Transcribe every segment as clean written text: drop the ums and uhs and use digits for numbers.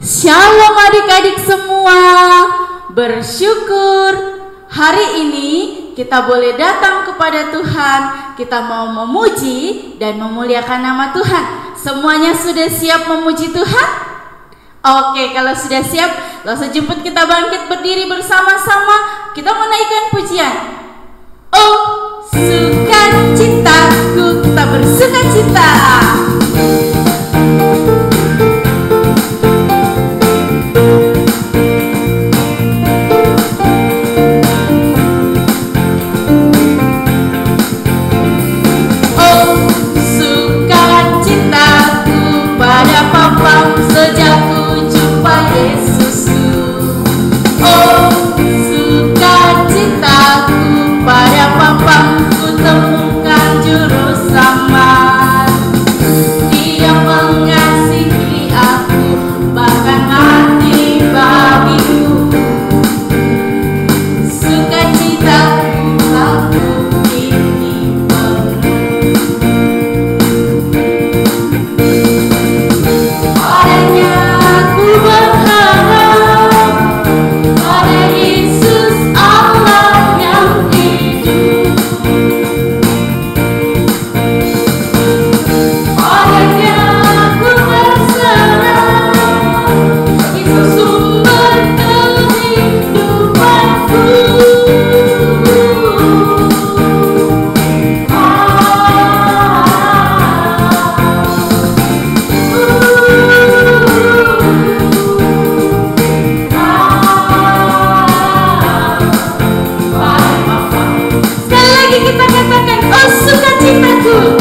Shalom adik-adik semua, bersyukur hari ini kita boleh datang kepada Tuhan. Kita mau memuji dan memuliakan nama Tuhan. Semuanya sudah siap memuji Tuhan? Oke, kalau sudah siap, langsung jemput kita bangkit berdiri bersama-sama. Kita menaikkan pujian. Oh, sukacitaku, kita bersukacita. Sejak ku jumpa Yesusku, oh sukacitaku pada papamu ku temukan juru selamat. Dia mengasihi aku, bahkan mati bagiku. Sukacitaku aku ini penuh.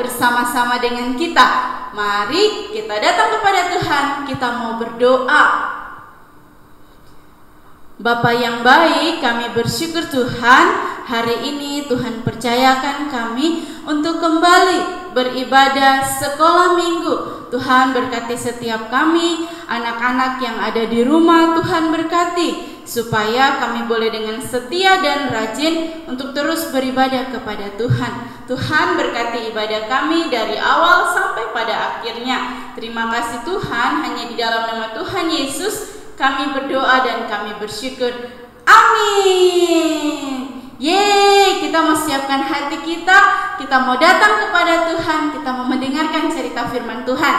Bersama-sama dengan kita, mari kita datang kepada Tuhan. Kita mau berdoa. Bapa yang baik, kami bersyukur Tuhan, hari ini Tuhan percayakan kami untuk kembali beribadah sekolah minggu. Tuhan berkati setiap kami, anak-anak yang ada di rumah. Tuhan berkati supaya kami boleh dengan setia dan rajin untuk terus beribadah kepada Tuhan. Tuhan berkati ibadah kami dari awal sampai pada akhirnya. Terima kasih Tuhan, hanya di dalam nama Tuhan Yesus kami berdoa dan kami bersyukur. Amin. Yeay, kita mau siapkan hati kita mau datang kepada Tuhan, kita mau mendengarkan cerita firman Tuhan.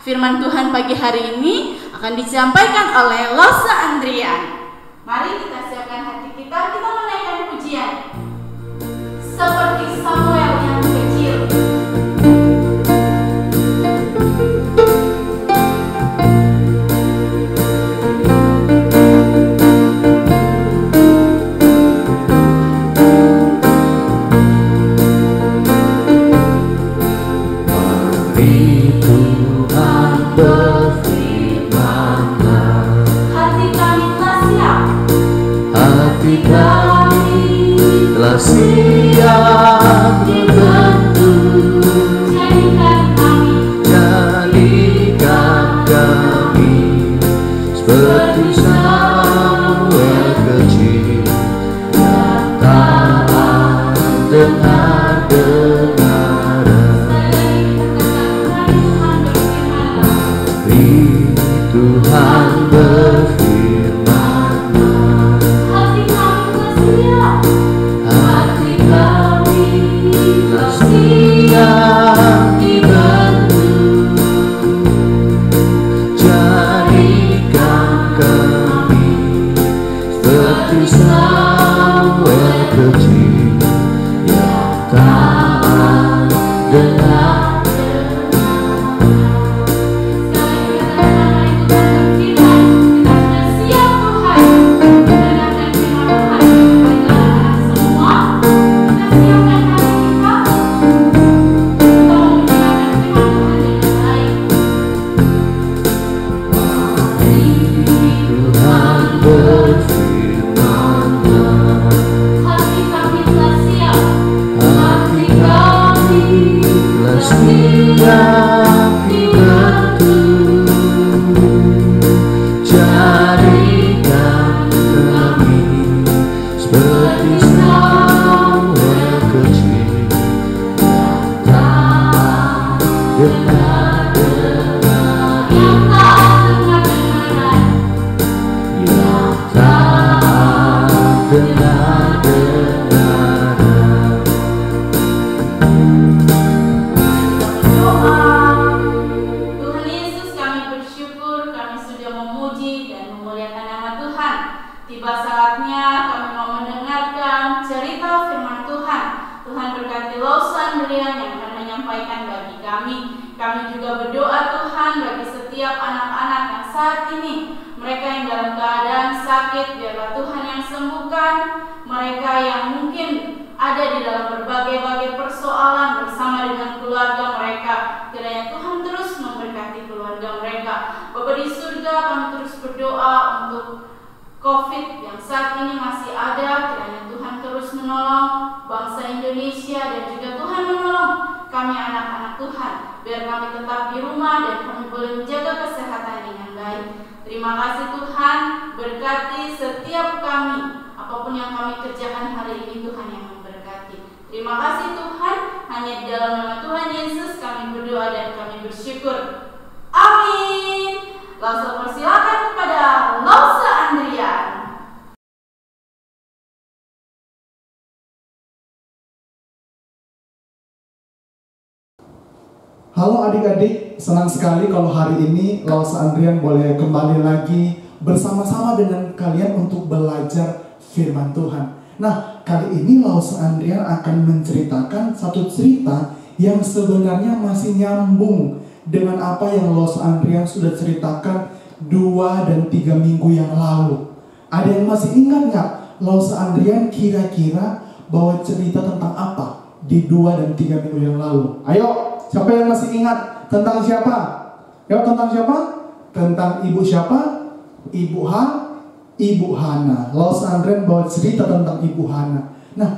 Firman Tuhan pagi hari ini akan disampaikan oleh Losa Andrian. Mari kita siapkan hati kita menaikkan pujian. Seperti Samuel yang kecil. kami telah siap terbentuk. Jadikan kami seperti Samuel kecil yang taat dengar Tuhan berfirman, hati kami telah siap dibentuk. Jadikan kami seperti Samuel kecil yang taat dengar. Halo adik-adik, senang sekali kalau hari ini Lause Andrian boleh kembali lagi bersama-sama dengan kalian untuk belajar firman Tuhan. Nah, kali ini Lause Andrian akan menceritakan satu cerita yang sebenarnya masih nyambung dengan apa yang Lause Andrian sudah ceritakan 2 dan 3 minggu yang lalu. Ada yang masih ingat nggak Lause Andrian kira-kira bawa cerita tentang apa di 2 dan 3 minggu yang lalu? Ayo! Siapa yang masih ingat? Tentang siapa? Ya, tentang siapa? Tentang ibu siapa? Ibu Hana. Lause Andrian bawa cerita tentang Ibu Hana. Nah,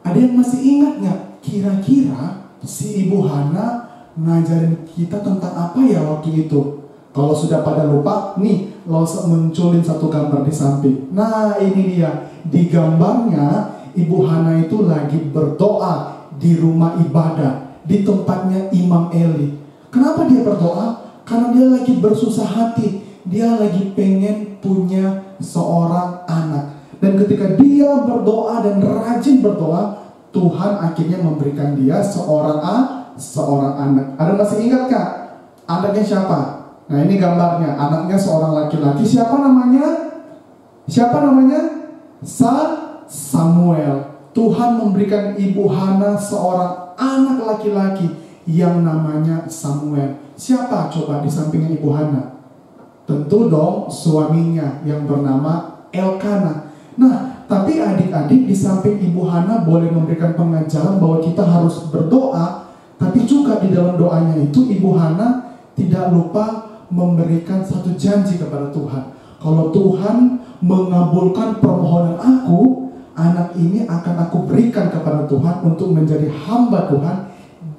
ada yang masih ingat nggak? Kira-kira si Ibu Hana ngajarin kita tentang apa ya waktu itu? Kalau sudah pada lupa, nih Lause munculin satu gambar di samping. Nah, ini dia. Di gambarnya Ibu Hana itu lagi berdoa di rumah ibadah, di tempatnya Imam Eli. Kenapa dia berdoa? Karena dia lagi bersusah hati. Dia lagi pengen punya seorang anak. Dan ketika dia berdoa dan rajin berdoa, Tuhan akhirnya memberikan dia seorang anak. Ada masih ingat Kak? Anaknya siapa? Nah, ini gambarnya. Anaknya seorang laki-laki. Siapa namanya? Samuel. Tuhan memberikan Ibu Hana seorang anak laki-laki yang namanya Samuel. Siapa coba di sampingnya Ibu Hana? Tentu dong suaminya yang bernama Elkana. Nah, tapi adik-adik, di samping Ibu Hana boleh memberikan pengajaran bahwa kita harus berdoa, tapi juga di dalam doanya itu Ibu Hana tidak lupa memberikan satu janji kepada Tuhan. Kalau Tuhan mengabulkan permohonan aku, anak ini akan aku berikan kepada Tuhan untuk menjadi hamba Tuhan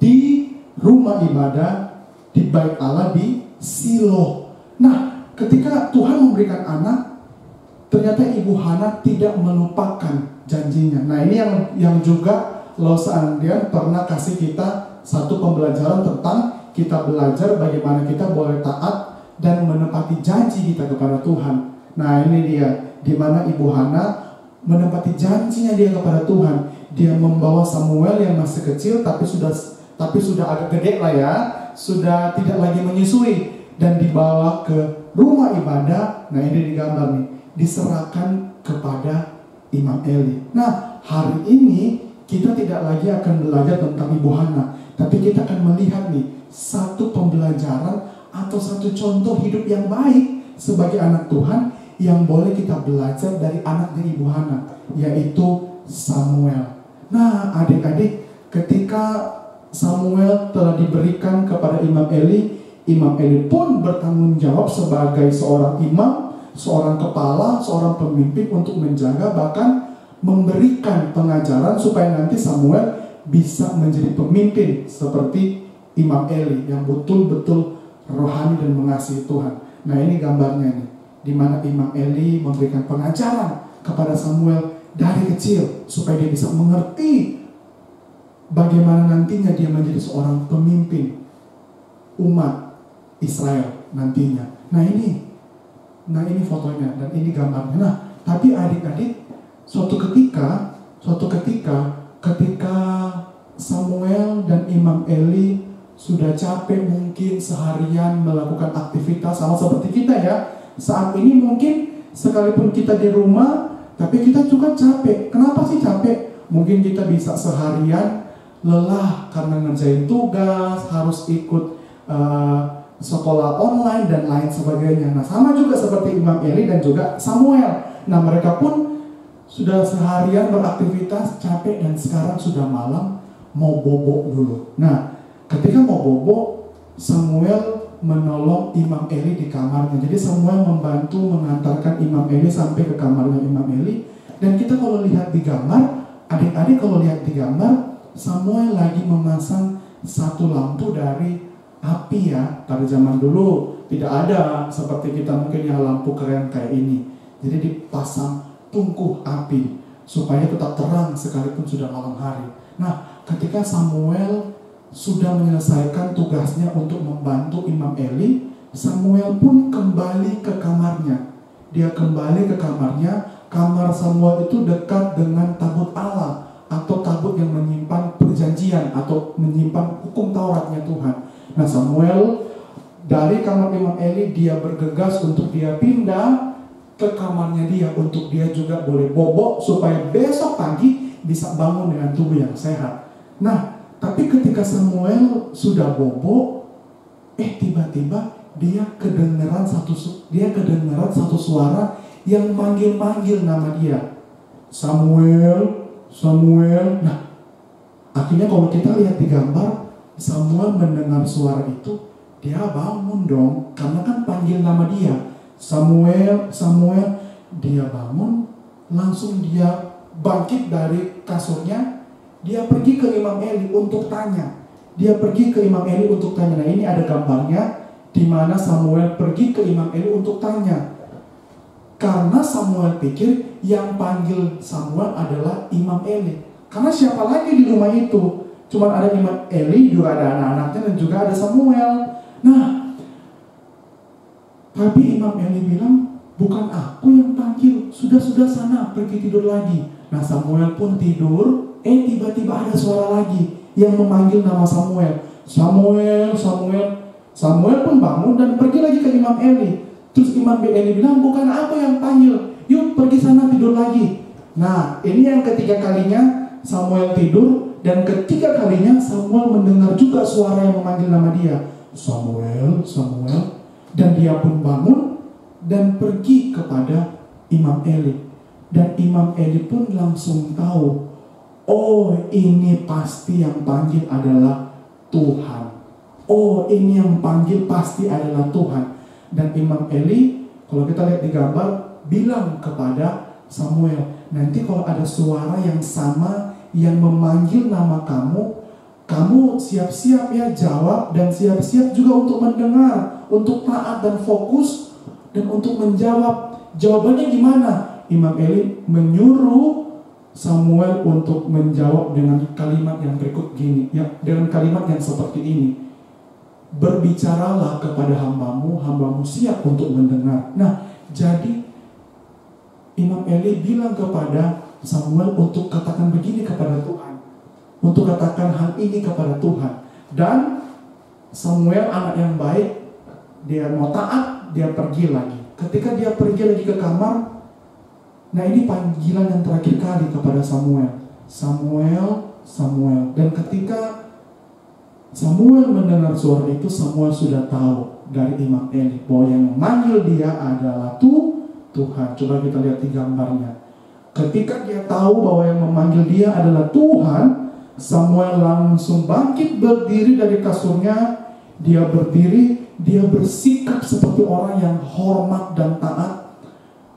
di rumah ibadah di Bait Allah di Silo. Nah, ketika Tuhan memberikan anak, ternyata Ibu Hana tidak melupakan janjinya. Nah, ini yang juga Losa Andrian pernah kasih kita satu pembelajaran tentang kita belajar bagaimana kita boleh taat dan menepati janji kita kepada Tuhan. Nah, ini dia di mana Ibu Hana menepati janjinya dia kepada Tuhan. Dia membawa Samuel yang masih kecil tapi sudah agak gede lah ya, sudah tidak lagi menyusui, dan dibawa ke rumah ibadah. Nah, ini digambar nih, diserahkan kepada Imam Eli. Nah, hari ini kita tidak lagi akan belajar tentang Ibu Hana, tapi kita akan melihat nih satu pembelajaran atau satu contoh hidup yang baik sebagai anak Tuhan yang boleh kita belajar dari anak dari Ibu Hana, yaitu Samuel. Nah, adik-adik, ketika Samuel telah diberikan kepada Imam Eli pun bertanggung jawab sebagai seorang imam, seorang kepala, seorang pemimpin untuk menjaga, bahkan memberikan pengajaran supaya nanti Samuel bisa menjadi pemimpin seperti Imam Eli yang betul-betul rohani dan mengasihi Tuhan. Nah, ini gambarnya nih, di mana Imam Eli memberikan pengajaran kepada Samuel dari kecil supaya dia bisa mengerti bagaimana nantinya dia menjadi seorang pemimpin umat Israel nantinya. Nah ini fotonya dan ini gambarnya. Nah, tapi adik-adik, suatu ketika ketika Samuel dan Imam Eli sudah capek mungkin seharian melakukan aktivitas sama seperti kita ya. Saat ini mungkin sekalipun kita di rumah, tapi kita juga capek. Kenapa sih capek? Mungkin kita bisa seharian lelah karena ngerjain tugas, harus ikut sekolah online dan lain sebagainya. Nah, sama juga seperti Imam Eli dan juga Samuel. Nah, mereka pun sudah seharian beraktivitas, capek, dan sekarang sudah malam, mau bobo dulu. Nah, ketika mau bobo, Samuel menolong Imam Eli di kamarnya. Jadi Samuel membantu mengantarkan Imam Eli sampai ke kamarnya Imam Eli. Dan kita kalau lihat di gambar, adik-adik kalau lihat di gambar, Samuel lagi memasang satu lampu dari api ya. Pada zaman dulu tidak ada seperti kita mungkin yang lampu keren kayak ini. Jadi dipasang tungku api supaya tetap terang sekalipun sudah malam hari. Nah, ketika Samuel sudah menyelesaikan tugasnya untuk membantu Imam Eli, Samuel pun kembali ke kamarnya. Dia kembali ke kamarnya. Kamar Samuel itu dekat dengan tabut Allah atau tabut yang menyimpan perjanjian atau menyimpan hukum Tauratnya Tuhan. Nah, Samuel dari kamar Imam Eli, dia bergegas untuk dia pindah ke kamarnya dia untuk dia juga boleh bobo supaya besok pagi bisa bangun dengan tubuh yang sehat. Nah, tapi ketika Samuel sudah bobo, tiba-tiba dia kedengeran satu suara yang manggil-manggil nama dia. Samuel, Samuel. Nah, akhirnya kalau kita lihat di gambar, Samuel mendengar suara itu, dia bangun dong, karena kan panggil nama dia. Samuel, Samuel. Dia bangun, langsung dia bangkit dari kasurnya. Dia pergi ke Imam Eli untuk tanya. Nah, ini ada gambarnya di mana Samuel pergi ke Imam Eli untuk tanya. Karena Samuel pikir yang panggil Samuel adalah Imam Eli. Karena siapa lagi di rumah itu? Cuma ada Imam Eli, juga ada anak-anaknya, dan juga ada Samuel. Nah, tapi Imam Eli bilang, bukan aku yang panggil, sudah sana, pergi tidur lagi. Nah, Samuel pun tidur, tiba-tiba ada suara lagi yang memanggil nama Samuel. Samuel, Samuel. Samuel pun bangun dan pergi lagi ke Imam Eli. Terus Imam Eli bilang, bukan aku yang panggil, yuk pergi sana tidur lagi. Nah, ini yang ketiga kalinya Samuel tidur, dan ketiga kalinya Samuel mendengar juga suara yang memanggil nama dia. Samuel, Samuel. Dan dia pun bangun dan pergi kepada Imam Eli. Dan Imam Eli pun langsung tahu, oh ini pasti yang panggil adalah Tuhan. Oh ini yang panggil pasti adalah Tuhan. Dan Imam Eli, kalau kita lihat di gambar, bilang kepada Samuel, nanti kalau ada suara yang sama yang memanggil nama kamu, kamu siap-siap ya jawab, dan siap-siap juga untuk mendengar, untuk taat dan fokus, dan untuk menjawab. Jawabannya gimana? Imam Eli menyuruh Samuel untuk menjawab dengan kalimat yang berikut gini, ya, dengan kalimat yang seperti ini. Berbicaralah kepada hambamu, hambamu siap untuk mendengar. Nah, jadi Imam Eli bilang kepada Samuel untuk katakan begini kepada Tuhan, untuk katakan hal ini kepada Tuhan. Dan Samuel anak yang baik, dia mau taat, dia pergi lagi. Ketika dia pergi lagi ke kamar, nah ini panggilan yang terakhir kali kepada Samuel. Samuel, Samuel. Dan ketika Samuel mendengar suara itu, Samuel sudah tahu dari Imam Eli bahwa yang memanggil dia adalah Tuhan. Coba kita lihat di gambarnya. Ketika dia tahu bahwa yang memanggil dia adalah Tuhan, Samuel langsung bangkit berdiri dari kasurnya. Dia berdiri, dia bersikap seperti orang yang hormat dan taat,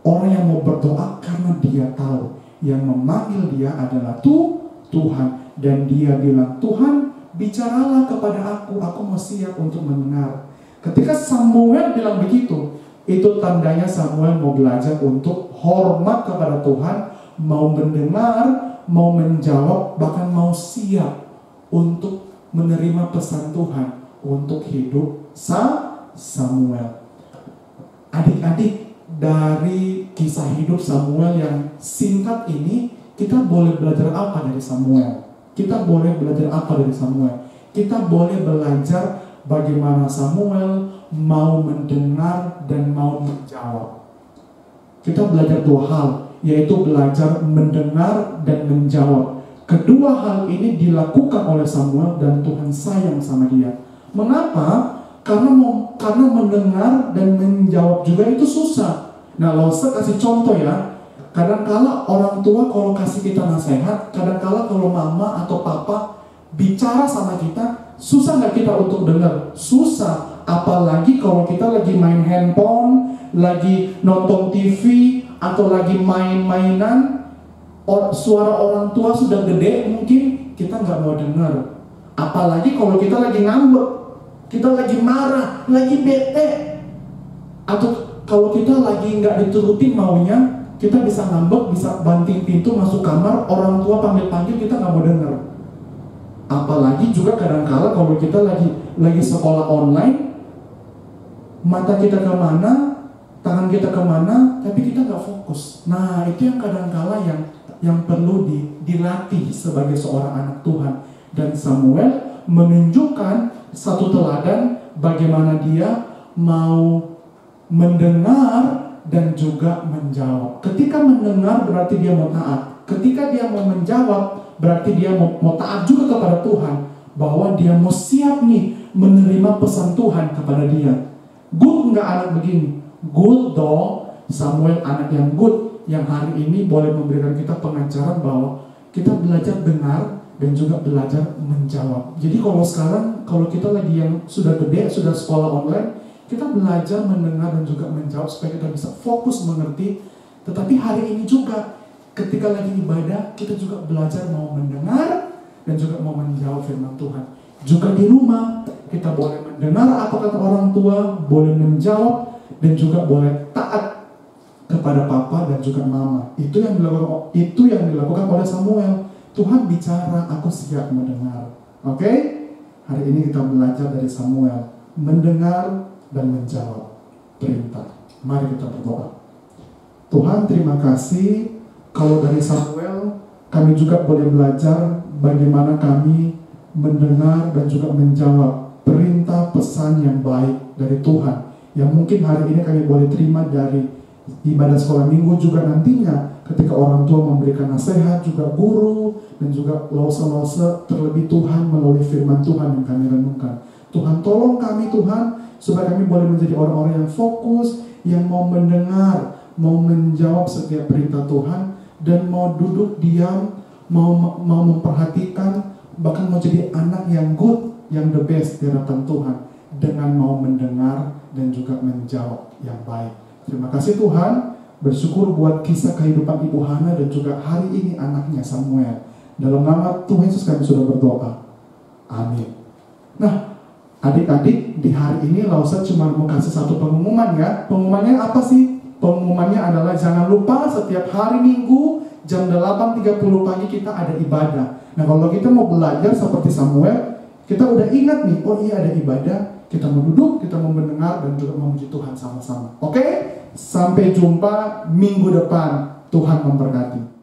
orang yang mau berdoa karena dia tahu yang memanggil dia adalah Tuhan. Dan dia bilang, Tuhan, bicaralah kepada aku mau siap untuk mendengar. Ketika Samuel bilang begitu, itu tandanya Samuel mau belajar untuk hormat kepada Tuhan, mau mendengar, mau menjawab, bahkan mau siap untuk menerima pesan Tuhan untuk hidup Samuel. Adik-adik, dari kisah hidup Samuel yang singkat ini, kita boleh belajar apa dari Samuel? Kita boleh belajar apa dari Samuel? Kita boleh belajar bagaimana Samuel mau mendengar dan mau menjawab. Kita belajar dua hal, yaitu belajar mendengar dan menjawab. Kedua hal ini dilakukan oleh Samuel dan Tuhan sayang sama dia. Mengapa? Karena mendengar dan menjawab juga itu susah. Nah, Lause kasih contoh ya. Kadangkala orang tua kalau kasih kita nasihat, kadangkala kalau mama atau papa bicara sama kita, susah nggak kita untuk dengar? Susah. Apalagi kalau kita lagi main handphone, lagi nonton TV, atau lagi main-mainan, suara orang tua sudah gede, mungkin kita nggak mau dengar. Apalagi kalau kita lagi ngambek, kita lagi marah, lagi bete, atau kalau kita lagi nggak diturutin maunya, kita bisa ngambek, bisa banting pintu masuk kamar, orang tua panggil-panggil, kita nggak mau dengar. Apalagi juga kadang-kala kalau kita lagi sekolah online, mata kita kemana, tangan kita kemana, tapi kita nggak fokus. Nah, itu yang kadang-kala yang perlu dilatih sebagai seorang anak Tuhan. Dan Samuel menunjukkan satu teladan bagaimana dia mau mendengar dan juga menjawab. Ketika mendengar berarti dia mau taat. Ketika dia mau menjawab berarti dia mau taat juga kepada Tuhan, bahwa dia mau siap nih menerima pesan Tuhan kepada dia. Good nggak anak begini? Good dong. Samuel anak yang good, yang hari ini boleh memberikan kita pengajaran bahwa kita belajar dengar dan juga belajar menjawab. Jadi kalau kita lagi yang sudah gede, sudah sekolah online, kita belajar mendengar dan juga menjawab supaya kita bisa fokus mengerti. Tetapi hari ini juga ketika lagi ibadah, kita juga belajar mau mendengar dan juga mau menjawab firman Tuhan. Juga di rumah, kita boleh mendengar apa kata orang tua, boleh menjawab, dan juga boleh taat kepada papa dan juga mama. Itu yang dilakukan oleh Samuel. Tuhan bicara, aku siap mendengar. Oke? Hari ini kita belajar dari Samuel, mendengar dan menjawab perintah. Mari kita berdoa. Tuhan, terima kasih. Kalau dari Samuel, kami juga boleh belajar bagaimana kami mendengar dan juga menjawab perintah pesan yang baik dari Tuhan, yang mungkin hari ini kami boleh terima dari ibadah sekolah minggu, juga nantinya ketika orang tua memberikan nasihat, juga guru, dan juga lause-lause, terlebih Tuhan melalui firman Tuhan yang kami renungkan. Tuhan, tolong kami Tuhan, supaya kami boleh menjadi orang-orang yang fokus, yang mau mendengar, mau menjawab setiap perintah Tuhan, dan mau duduk diam, mau memperhatikan, bahkan mau jadi anak yang good, yang the best di hadapan Tuhan, dengan mau mendengar dan juga menjawab yang baik. Terima kasih Tuhan, Bersyukur buat kisah kehidupan Ibu Hana dan juga hari ini anaknya Samuel. Dalam nama Tuhan Yesus kami sudah berdoa. Amin. Nah, adik-adik, di hari ini Lausa cuma mau kasih satu pengumuman ya. Pengumumannya apa sih? Pengumumannya adalah jangan lupa setiap hari Minggu jam 8.30 pagi kita ada ibadah. Nah, kalau kita mau belajar seperti Samuel, kita udah ingat nih, oh iya ada ibadah. Kita mau duduk, kita mau mendengar dan juga memuji Tuhan sama-sama. Oke? Sampai jumpa minggu depan. Tuhan memberkati.